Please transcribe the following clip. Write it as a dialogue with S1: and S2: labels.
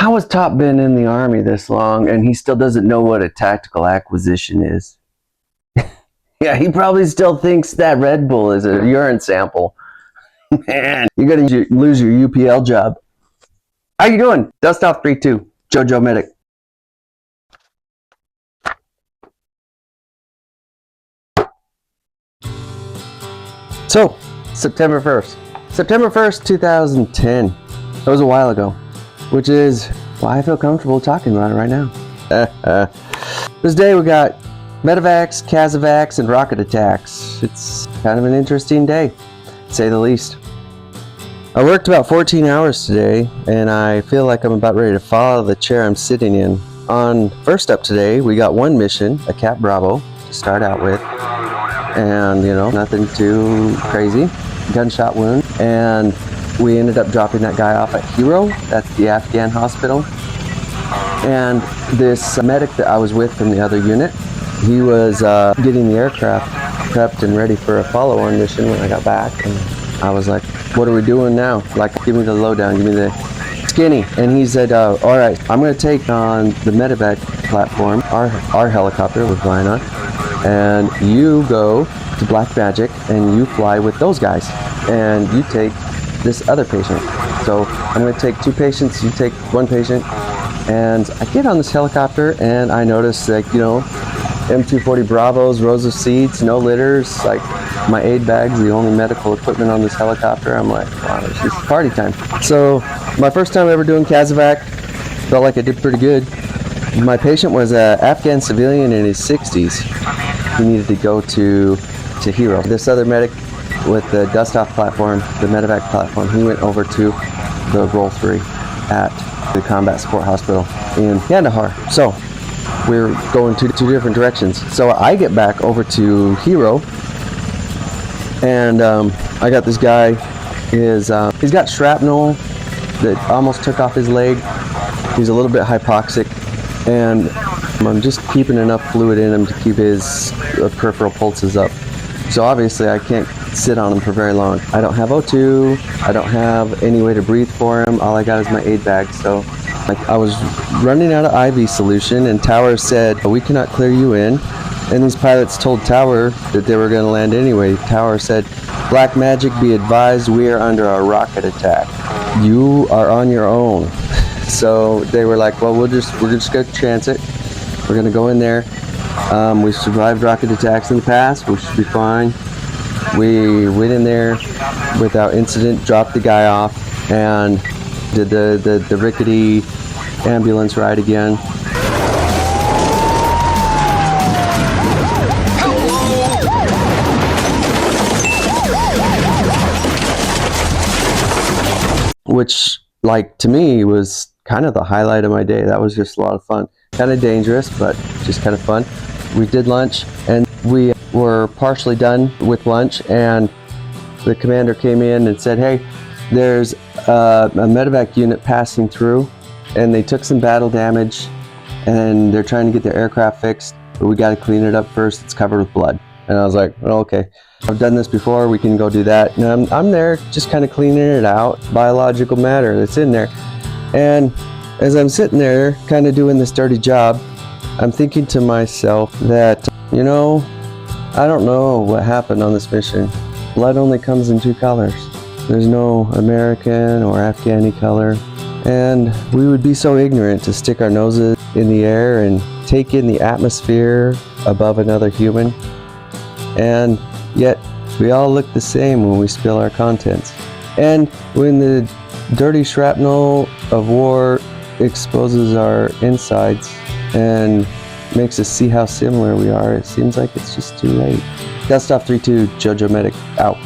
S1: How has Top been in the Army this long and he still doesn't know what a tactical acquisition is? Yeah, he probably still thinks that Red Bull is a urine sample. Man, you're going to lose your UPL job. How you doing? Dust off 3-2. JoJo Medic. So, September 1st. September 1st, 2010. That was a while ago, which is why I feel comfortable talking about it right now. This day we got medevacs, CASEVACs, and rocket attacks. It's kind of an interesting day, to say the least. I worked about 14 hours today, and I feel like I'm about ready to fall out of the chair I'm sitting in. First up today, we got one mission, a Cap Bravo, to start out with. And, you know, nothing too crazy. Gunshot wound. And we ended up dropping that guy off at Hero. That's the Afghan hospital. And this medic that I was with from the other unit, he was getting the aircraft prepped and ready for a follow-on mission when I got back. And I was like, what are we doing now? Like, give me the lowdown, give me the skinny. And he said, all right, I'm going to take on the medevac platform, our helicopter we're flying on, and you go to Black Magic and you fly with those guys and you take this other patient. So I'm going to take two patients, you take one patient, and I get on this helicopter and I notice, like, you know, M240 Bravos, rows of seats, no litters, like my aid bag's the only medical equipment on this helicopter. I'm like, wow, this is party time. So my first time ever doing CASEVAC, felt like I did pretty good. My patient was an Afghan civilian in his 60s. He needed to go to Hero. This other medic with the dust-off platform, the medevac platform, he went over to the Roll 3 at the Combat Support Hospital in Kandahar. So we're going two different directions. So I get back over to Hero, and I got this guy. He's got shrapnel that almost took off his leg. He's a little bit hypoxic, and I'm just keeping enough fluid in him to keep his peripheral pulses up. So obviously I can't sit on him for very long. I don't have O2, I don't have any way to breathe for him. All I got is my aid bag. So like, I was running out of IV solution, and Tower said, we cannot clear you in. And these pilots told Tower that they were going to land anyway. Tower said, Black Magic, be advised, we are under a rocket attack. You are on your own. So they were like, well, we're just going to chance it. We're going to go in there. We survived rocket attacks in the past. We should be fine. We went in there without incident, dropped the guy off, and did the rickety ambulance ride again. Which, like, to me was kind of the highlight of my day. That was just a lot of fun. Kind of dangerous, but just kind of fun. We did lunch, and we were partially done with lunch, and the commander came in and said, hey, there's a medevac unit passing through, and they took some battle damage, and they're trying to get their aircraft fixed, but we got to clean it up first. It's covered with blood. And I was like, oh, okay, I've done this before, we can go do that. And I'm there just kind of cleaning it out, biological matter that's in there. And as I'm sitting there kind of doing this dirty job, I'm thinking to myself that, you know, I don't know what happened on this mission. Blood only comes in two colors. There's no American or Afghani color. And we would be so ignorant to stick our noses in the air and take in the atmosphere above another human. And yet we all look the same when we spill our contents. And when the dirty shrapnel of war exposes our insides and makes us see how similar we are, it seems like it's just too late. Dust off 3-2, JoJo Medic, out.